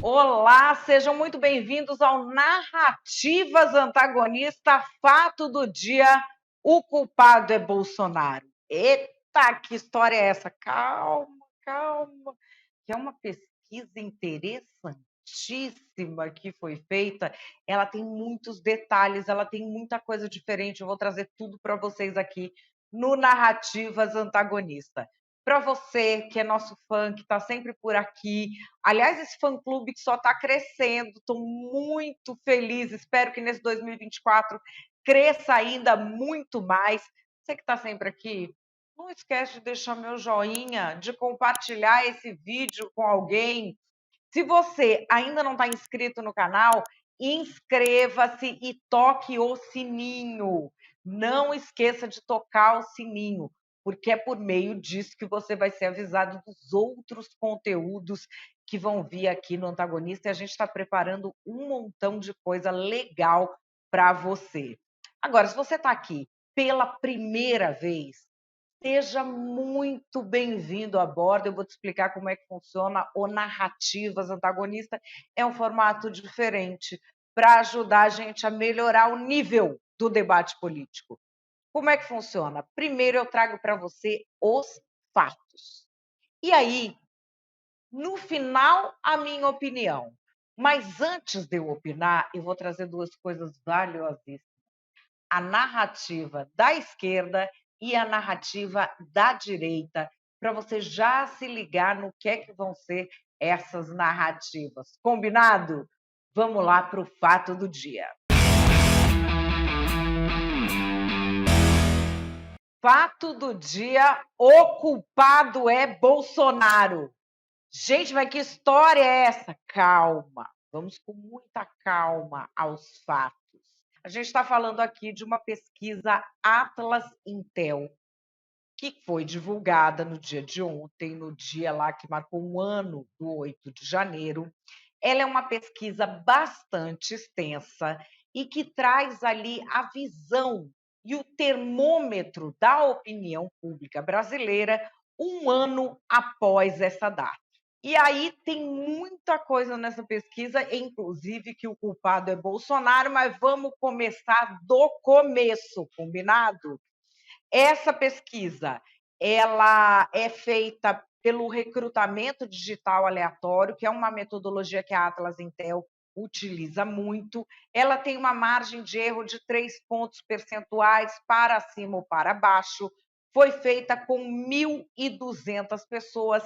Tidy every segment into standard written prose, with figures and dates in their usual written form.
Olá, sejam muito bem-vindos ao Narrativas Antagonista, fato do dia, o culpado é Bolsonaro. Eita, que história é essa? Calma, calma, que é uma pesquisa interessantíssima que foi feita. Ela tem muitos detalhes, ela tem muita coisa diferente. Eu vou trazer tudo para vocês aqui no Narrativas Antagonista. Para você que é nosso fã, que está sempre por aqui. Aliás, esse fã-clube que só está crescendo, estou muito feliz, espero que nesse 2024 cresça ainda muito mais. Você que está sempre aqui, não esquece de deixar meu joinha, de compartilhar esse vídeo com alguém. Se você ainda não está inscrito no canal, inscreva-se e toque o sininho. Não esqueça de tocar o sininho, porque é por meio disso que você vai ser avisado dos outros conteúdos que vão vir aqui no Antagonista. E a gente está preparando um montão de coisa legal para você. Agora, se você está aqui pela primeira vez, seja muito bem-vindo a bordo. Eu vou te explicar como é que funciona o Narrativas Antagonista. É um formato diferente para ajudar a gente a melhorar o nível do debate político. Como é que funciona? Primeiro eu trago para você os fatos. E aí, no final, a minha opinião. Mas antes de eu opinar, eu vou trazer duas coisas valiosíssimas: a narrativa da esquerda e a narrativa da direita, para você já se ligar no que é que vão ser essas narrativas. Combinado? Vamos lá para o fato do dia. Fato do dia: o culpado é Bolsonaro. Gente, mas que história é essa? Calma, vamos com muita calma aos fatos. A gente está falando aqui de uma pesquisa Atlas Intel, que foi divulgada no dia de ontem, no dia lá que marcou um ano do 8 de janeiro. Ela é uma pesquisa bastante extensa e que traz ali a visão e o termômetro da opinião pública brasileira um ano após essa data. E aí tem muita coisa nessa pesquisa, inclusive que o culpado é Bolsonaro, mas vamos começar do começo, combinado? Essa pesquisa, ela é feita pelo recrutamento digital aleatório, que é uma metodologia que a Atlas Intel utiliza muito. Ela tem uma margem de erro de 3 pontos percentuais para cima ou para baixo. Foi feita com 1.200 pessoas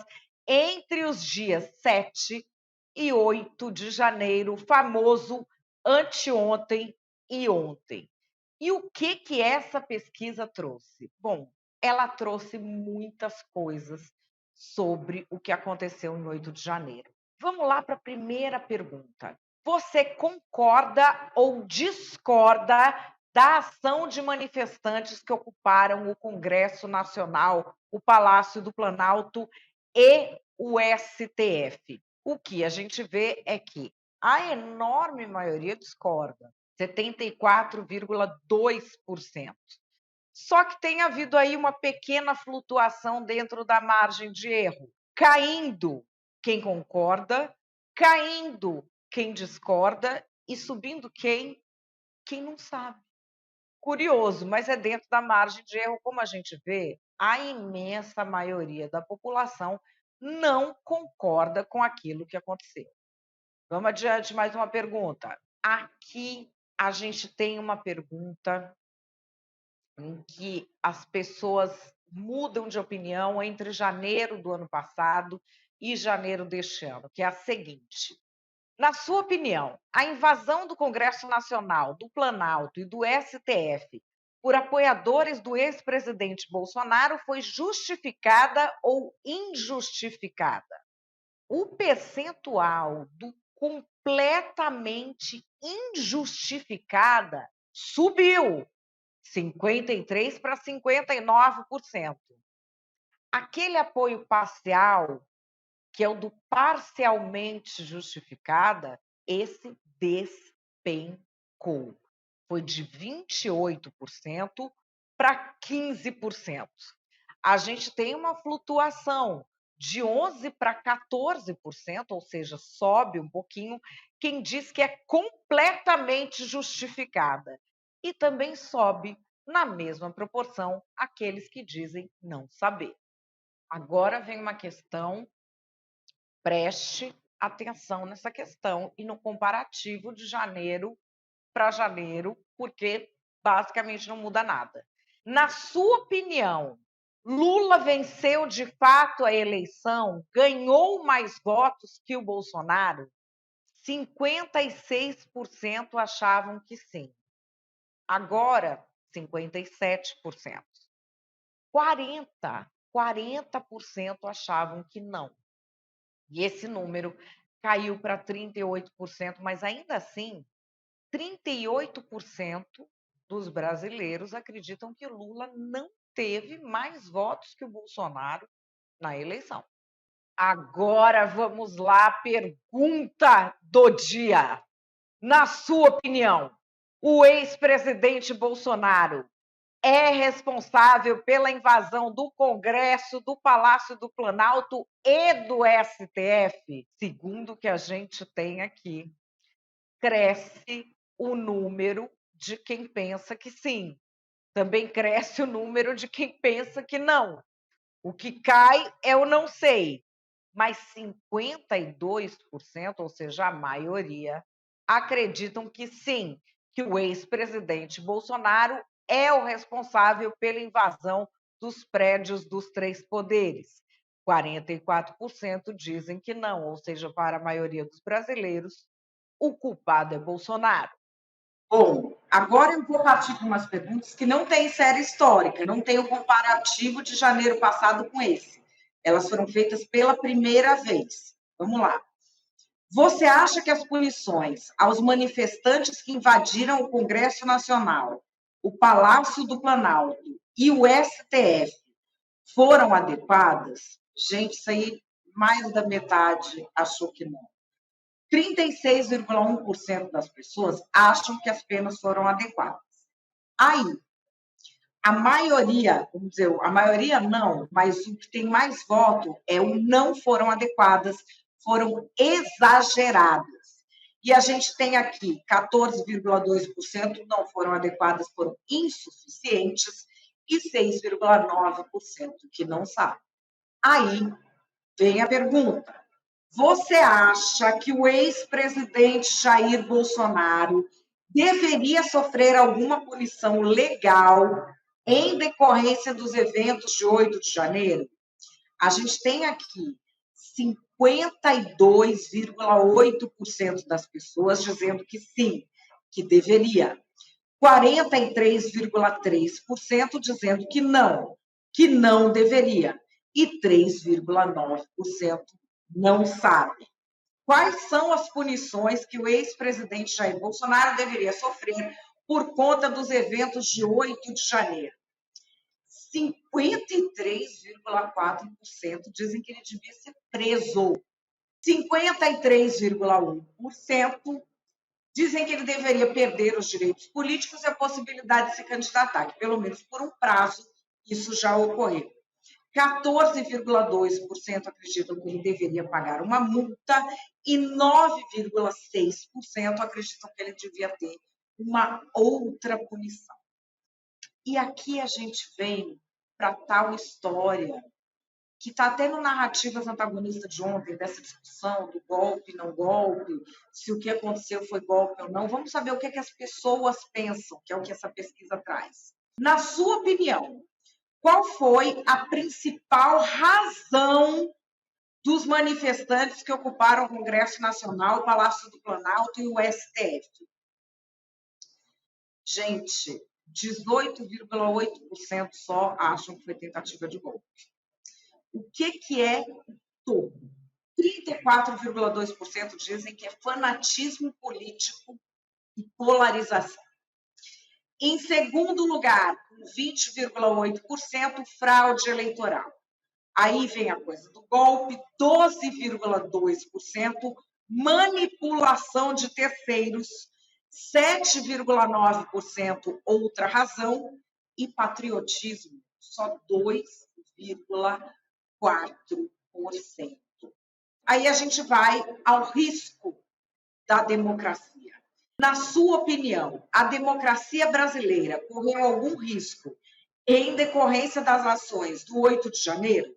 entre os dias 7 e 8 de janeiro, famoso anteontem e ontem. E o que essa pesquisa trouxe? Bom, ela trouxe muitas coisas sobre o que aconteceu em 8 de janeiro. Vamos lá para a primeira pergunta. Você concorda ou discorda da ação de manifestantes que ocuparam o Congresso Nacional, o Palácio do Planalto e o STF? O que a gente vê é que a enorme maioria discorda. 74,2%. Só que tem havido aí uma pequena flutuação dentro da margem de erro, caindo quem concorda, caindo quem discorda e subindo quem não sabe. Curioso, mas é dentro da margem de erro. Como a gente vê, a imensa maioria da população não concorda com aquilo que aconteceu. Vamos adiante, mais uma pergunta. Aqui a gente tem uma pergunta em que as pessoas mudam de opinião entre janeiro do ano passado e janeiro deste ano, que é a seguinte: na sua opinião, a invasão do Congresso Nacional, do Planalto e do STF por apoiadores do ex-presidente Bolsonaro foi justificada ou injustificada? O percentual do completamente injustificada subiu 53 para 59%. Aquele apoio parcial, que é o do parcialmente justificada, esse despencou. Foi de 28% para 15%. A gente tem uma flutuação de 11% para 14%, ou seja, sobe um pouquinho, quem diz que é completamente justificada. E também sobe, na mesma proporção, aqueles que dizem não saber. Agora vem uma questão, preste atenção nessa questão e no comparativo de janeiro para janeiro, porque basicamente não muda nada. Na sua opinião, Lula venceu de fato a eleição, ganhou mais votos que o Bolsonaro? 56% achavam que sim. Agora, 57%. 40% achavam que não. E esse número caiu para 38%, mas ainda assim, 38% dos brasileiros acreditam que o Lula não teve mais votos que o Bolsonaro na eleição. Agora vamos lá, pergunta do dia. Na sua opinião, o ex-presidente Bolsonaro é responsável pela invasão do Congresso, do Palácio do Planalto e do STF? Segundo o que a gente tem aqui, cresce o número de quem pensa que sim. Também cresce o número de quem pensa que não. O que cai é o não sei. Mas 52%, ou seja, a maioria, acreditam que sim, que o ex-presidente Bolsonaro é o responsável pela invasão dos prédios dos três poderes. 44% dizem que não, ou seja, para a maioria dos brasileiros, o culpado é Bolsonaro. Bom, agora eu vou partir para umas perguntas que não têm série histórica, não tem o comparativo de janeiro passado com esse. Elas foram feitas pela primeira vez. Vamos lá. Você acha que as punições aos manifestantes que invadiram o Congresso Nacional, o Palácio do Planalto e o STF foram adequadas? Gente, isso aí, mais da metade achou que não. 36,1% das pessoas acham que as penas foram adequadas. Aí, a maioria, vamos dizer, a maioria não, mas o que tem mais voto é o não foram adequadas, foram exageradas. E a gente tem aqui 14,2% não foram adequadas, foram insuficientes, e 6,9% que não sabe. Aí vem a pergunta: você acha que o ex-presidente Jair Bolsonaro deveria sofrer alguma punição legal em decorrência dos eventos de 8 de janeiro? A gente tem aqui 52,8% das pessoas dizendo que sim, que deveria. 43,3% dizendo que não deveria. E 3,9% não sabe. Quais são as punições que o ex-presidente Jair Bolsonaro deveria sofrer por conta dos eventos de 8 de janeiro? 53,4% dizem que ele devia ser preso. 53,1% dizem que ele deveria perder os direitos políticos e a possibilidade de se candidatar, que pelo menos por um prazo isso já ocorreu. 14,2% acreditam que ele deveria pagar uma multa e 9,6% acreditam que ele devia ter uma outra punição. E aqui a gente vem para tal história que está até no Narrativas Antagonistas de ontem, dessa discussão do golpe, não golpe, se o que aconteceu foi golpe ou não. Vamos saber o que as pessoas pensam, que é o que essa pesquisa traz. Na sua opinião, qual foi a principal razão dos manifestantes que ocuparam o Congresso Nacional, o Palácio do Planalto e o STF? Gente, 18,8% só acham que foi tentativa de golpe. O que é o todo? 34,2% dizem que é fanatismo político e polarização. Em segundo lugar, com 20,8%, fraude eleitoral. Aí vem a coisa do golpe, 12,2%, manipulação de terceiros, 7,9% outra razão, e patriotismo, só 2,4%. Aí a gente vai ao risco da democracia. Na sua opinião, a democracia brasileira correu algum risco em decorrência das ações do 8 de janeiro?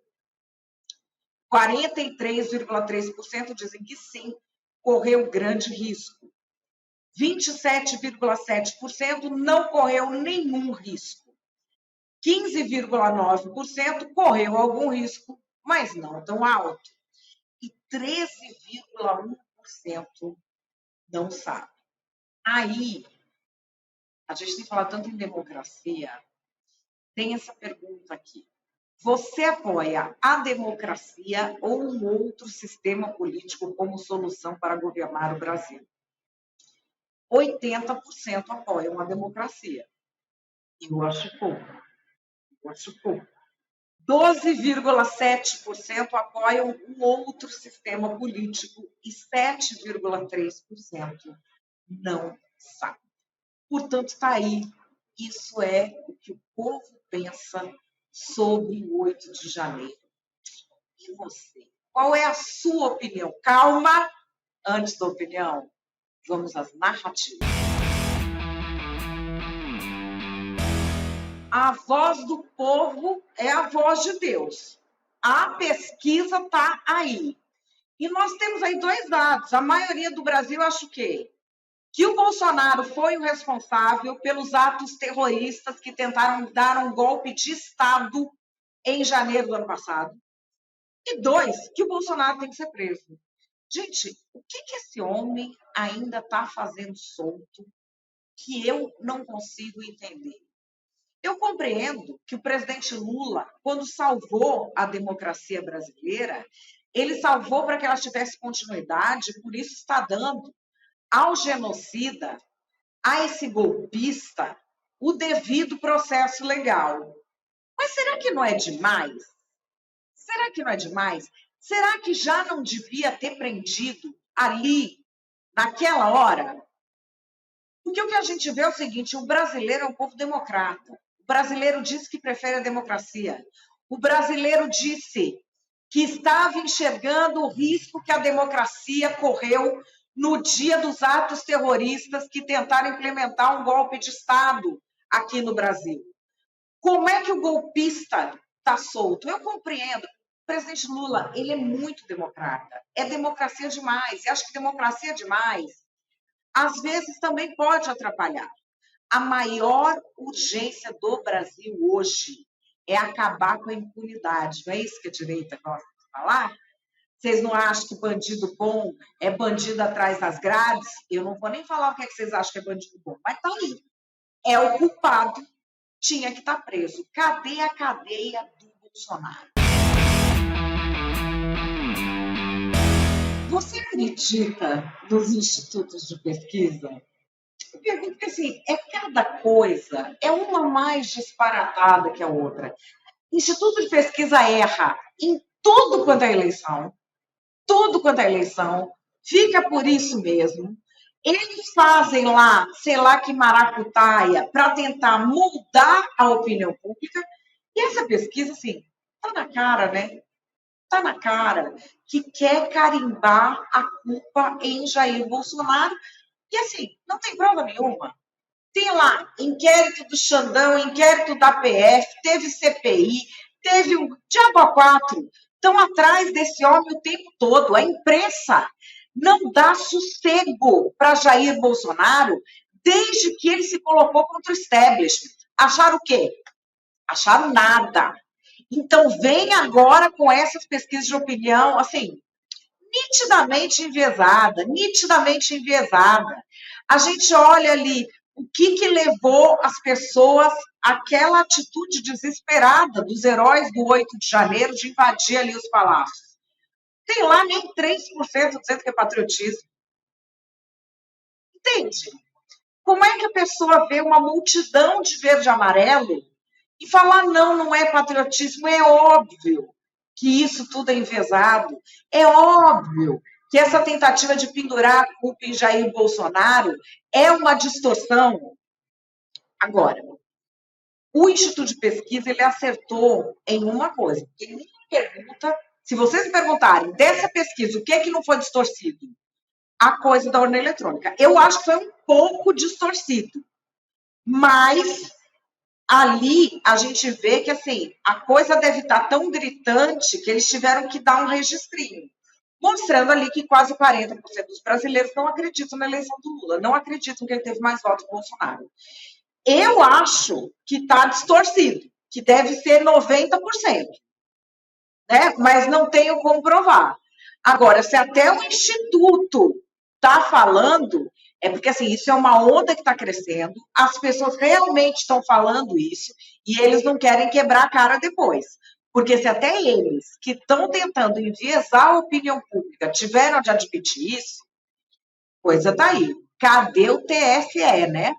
43,3% dizem que sim, correu grande risco. 27,7% não correu nenhum risco. 15,9% correu algum risco, mas não tão alto. E 13,1% não sabe. Aí, a gente tem falado tanto em democracia, tem essa pergunta aqui. Você apoia a democracia ou um outro sistema político como solução para governar o Brasil? 80% apoiam a democracia. Eu acho pouco. 12,7% apoiam um outro sistema político e 7,3% não sabe. Portanto, está aí. Isso é o que o povo pensa sobre o 8 de janeiro. E você? Qual é a sua opinião? Calma, antes da opinião, vamos às narrativas. A voz do povo é a voz de Deus. A pesquisa está aí. E nós temos aí dois dados. A maioria do Brasil acha o quê? Que o Bolsonaro foi o responsável pelos atos terroristas que tentaram dar um golpe de Estado em janeiro do ano passado. E dois, que o Bolsonaro tem que ser preso. Gente, o que esse homem ainda está fazendo solto que eu não consigo entender? Eu compreendo que o presidente Lula, quando salvou a democracia brasileira, ele salvou para que ela tivesse continuidade, por isso está dando ao genocida, a esse golpista, o devido processo legal. Mas será que não é demais? Será que não é demais? Será que já não devia ter prendido ali, naquela hora? Porque o que a gente vê é o seguinte, o brasileiro é um povo democrata. O brasileiro disse que prefere a democracia. O brasileiro disse que estava enxergando o risco que a democracia correu no dia dos atos terroristas que tentaram implementar um golpe de Estado aqui no Brasil. Como é que o golpista está solto? Eu compreendo. O presidente Lula, ele é muito democrata. É democracia demais. E acho que democracia demais, às vezes, também pode atrapalhar. A maior urgência do Brasil hoje é acabar com a impunidade. Não é isso que a direita gosta de falar? Vocês não acham que bandido bom é bandido atrás das grades? Eu não vou nem falar o que vocês acham que é bandido bom, mas está aí. É o culpado, tinha que estar preso. Cadê a cadeia do Bolsonaro? Você acredita nos institutos de pesquisa? Eu pergunto porque, assim, é cada coisa, é uma mais disparatada que a outra. Instituto de pesquisa erra em tudo quanto é eleição, fica por isso mesmo. Eles fazem lá, sei lá que maracutaia, para tentar mudar a opinião pública. E essa pesquisa, assim, tá na cara, né? Tá na cara que quer carimbar a culpa em Jair Bolsonaro. E, assim, não tem prova nenhuma. Tem lá inquérito do Xandão, inquérito da PF, teve CPI, teve um diabo a quatro. Estão atrás desse homem o tempo todo. A imprensa não dá sossego para Jair Bolsonaro desde que ele se colocou contra o establishment. Acharam o quê? Acharam nada. Então, vem agora com essas pesquisas de opinião, assim, nitidamente enviesada. A gente olha ali o que levou as pessoas àquela atitude desesperada dos heróis do 8 de janeiro de invadir ali os palácios. Tem lá nem 3% dizendo que é patriotismo. Entende? Como é que a pessoa vê uma multidão de verde e amarelo e fala, não, não é patriotismo? É óbvio que isso tudo é enviesado. É óbvio que essa tentativa de pendurar a culpa em Jair Bolsonaro é uma distorção. Agora, o Instituto de Pesquisa ele acertou em uma coisa, porque ele pergunta Se vocês me perguntarem dessa pesquisa, o que é que não foi distorcido? A coisa da urna eletrônica. Eu acho que foi um pouco distorcido, mas ali a gente vê que assim a coisa deve estar tão gritante que eles tiveram que dar um registrinho, mostrando ali que quase 40% dos brasileiros não acreditam na eleição do Lula, não acreditam que ele teve mais votos que o Bolsonaro. Eu acho que está distorcido, que deve ser 90%, né? Mas não tenho como provar. Agora, se até o Instituto está falando, é porque assim, isso é uma onda que está crescendo, as pessoas realmente estão falando isso e eles não querem quebrar a cara depois. Porque se até eles, que estão tentando enviesar a opinião pública, tiveram de admitir isso, coisa tá aí. Cadê o TSE, né?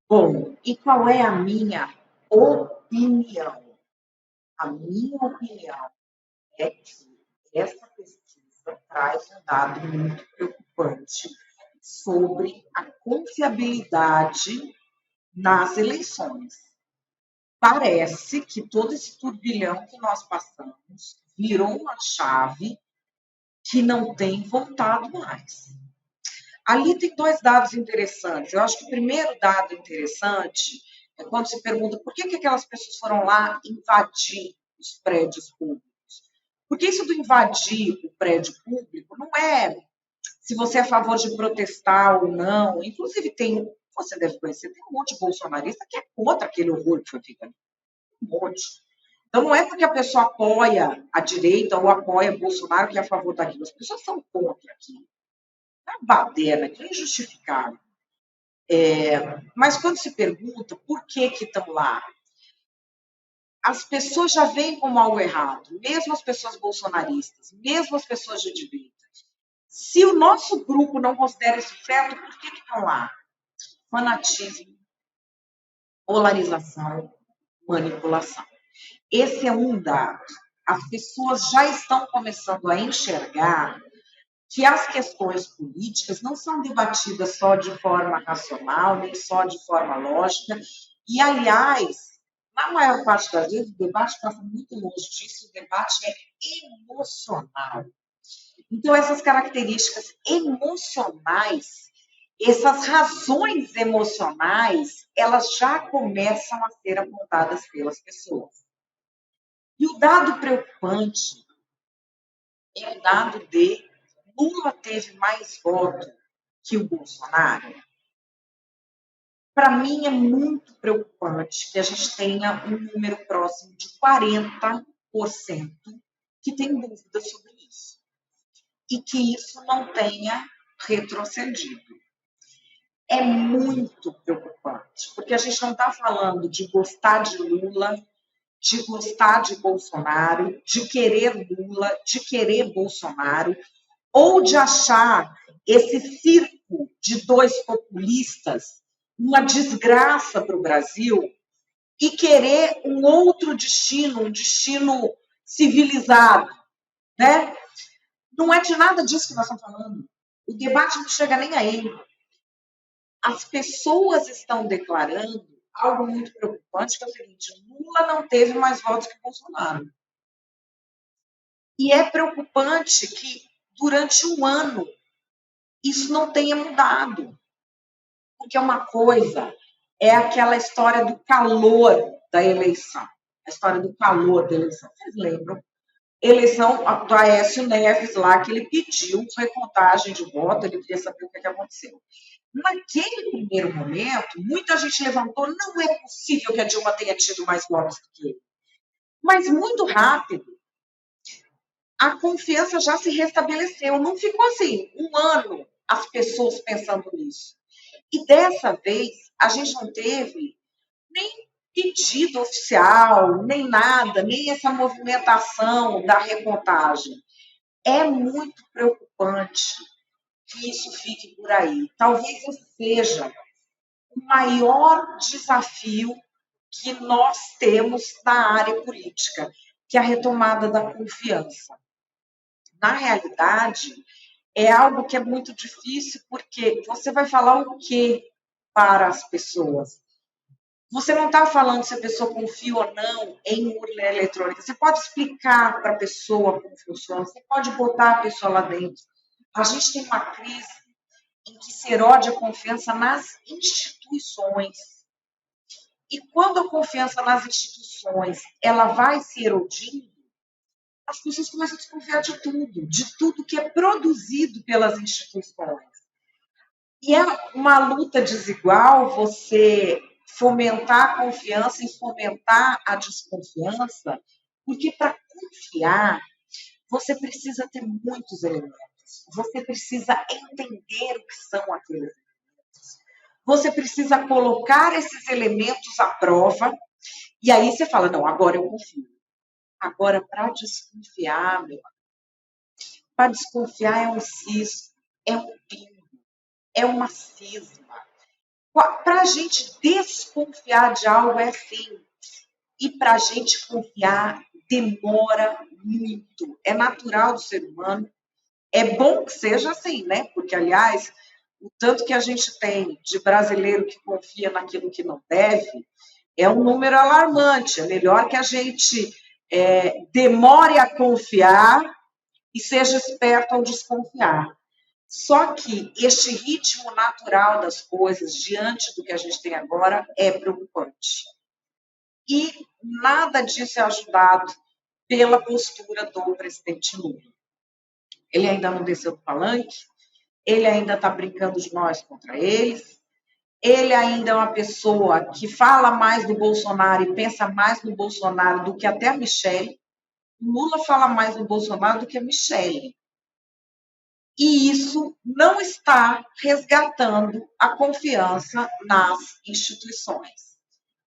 Bom, e qual é a minha opinião? A minha opinião é que essa pesquisa traz um dado muito preocupante sobre a confiabilidade nas eleições. Parece que todo esse turbilhão que nós passamos virou uma chave que não tem voltado mais. Ali tem dois dados interessantes. Eu acho que o primeiro dado interessante é quando se pergunta por que aquelas pessoas foram lá invadir os prédios públicos. Porque isso do invadir o prédio público não é se você é a favor de protestar ou não. Inclusive, você deve conhecer, tem um monte de bolsonarista que é contra aquele horror que foi feito ali. Um monte. Então, não é porque a pessoa apoia a direita ou apoia Bolsonaro que é a favor daquilo. As pessoas são contra aquilo. É uma baderna, que é injustificável. Mas quando se pergunta por que estão lá, as pessoas já veem como algo errado, mesmo as pessoas bolsonaristas, mesmo as pessoas de direita. Se o nosso grupo não considera isso certo, por que estão lá? Fanatismo, polarização, manipulação. Esse é um dado. As pessoas já estão começando a enxergar que as questões políticas não são debatidas só de forma racional, nem só de forma lógica. E, aliás, na maior parte das vezes, o debate passa muito longe disso, o debate é emocional. Então, essas características emocionais, essas razões emocionais, elas já começam a ser apontadas pelas pessoas. E o dado preocupante é o dado de Lula teve mais votos que o Bolsonaro. Para mim, é muito preocupante que a gente tenha um número próximo de 40% que tem dúvidas sobre isso. E que isso não tenha retrocedido. É muito preocupante, porque a gente não está falando de gostar de Lula, de gostar de Bolsonaro, de querer Lula, de querer Bolsonaro, ou de achar esse circo de dois populistas uma desgraça para o Brasil e querer um outro destino, um destino civilizado, né? Não é de nada disso que nós estamos falando. O debate não chega nem aí. As pessoas estão declarando algo muito preocupante, que é o seguinte: Lula não teve mais votos que Bolsonaro. E é preocupante que, durante um ano, isso não tenha mudado. Porque uma coisa é aquela história do calor da eleição. A história do calor da eleição. Vocês lembram? Eleição do Aécio Neves lá, que ele pediu recontagem de voto, ele queria saber o que aconteceu. Naquele primeiro momento, muita gente levantou, não é possível que a Dilma tenha tido mais votos do que ele. Mas muito rápido, a confiança já se restabeleceu. Não ficou assim, um ano, as pessoas pensando nisso. E dessa vez, a gente não teve nem pedido oficial, nem nada, nem essa movimentação da recontagem. É muito preocupante que isso fique por aí. Talvez esse seja o maior desafio que nós temos na área política, que é a retomada da confiança. Na realidade, é algo que é muito difícil, porque você vai falar o quê para as pessoas? Você não está falando se a pessoa confia ou não em urna eletrônica. Você pode explicar para a pessoa como funciona, você pode botar a pessoa lá dentro. A gente tem uma crise em que se erode a confiança nas instituições. E quando a confiança nas instituições ela vai se erodindo, as pessoas começam a desconfiar de tudo que é produzido pelas instituições. E é uma luta desigual você fomentar a confiança e fomentar a desconfiança, porque para confiar, você precisa ter muitos elementos. Você precisa entender o que são aqueles elementos. Você precisa colocar esses elementos à prova, e aí você fala, não, agora eu confio. Agora, para desconfiar, para desconfiar é um cisco, é um pingo, é uma cisma. Para a gente desconfiar de algo é assim. E para a gente confiar demora muito. É natural do ser humano. É bom que seja assim, né? Porque, aliás, o tanto que a gente tem de brasileiro que confia naquilo que não deve é um número alarmante. É melhor que a gente demore a confiar e seja esperto ao desconfiar. Só que este ritmo natural das coisas, diante do que a gente tem agora, é preocupante. E nada disso é ajudado pela postura do presidente Lula. Ele ainda não desceu do palanque, ele ainda está brincando de nós contra eles, ele ainda é uma pessoa que fala mais do Bolsonaro e pensa mais no Bolsonaro do que até a Michelle. Lula fala mais no Bolsonaro do que a Michelle. E isso não está resgatando a confiança nas instituições.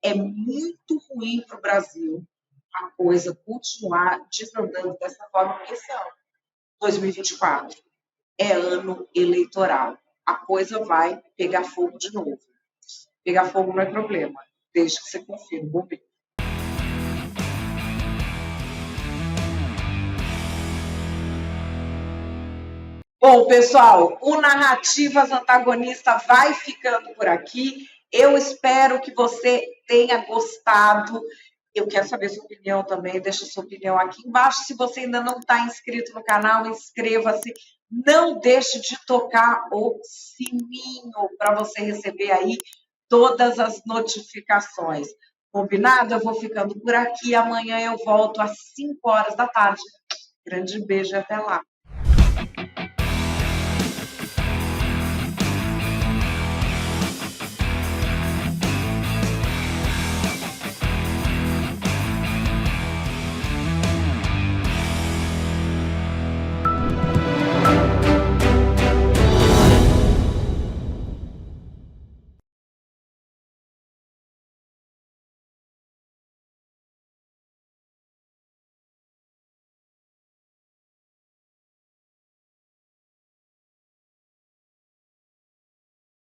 É muito ruim para o Brasil a coisa continuar desandando dessa forma, porque esse ano, 2024, é ano eleitoral. A coisa vai pegar fogo de novo. Pegar fogo não é problema, desde que você confie no governo. Bom, pessoal, o Narrativas Antagonista vai ficando por aqui. Eu espero que você tenha gostado. Eu quero saber sua opinião também. Deixa sua opinião aqui embaixo. Se você ainda não está inscrito no canal, inscreva-se. Não deixe de tocar o sininho para você receber aí todas as notificações. Combinado? Eu vou ficando por aqui. Amanhã eu volto às 5 horas da tarde. Grande beijo e até lá.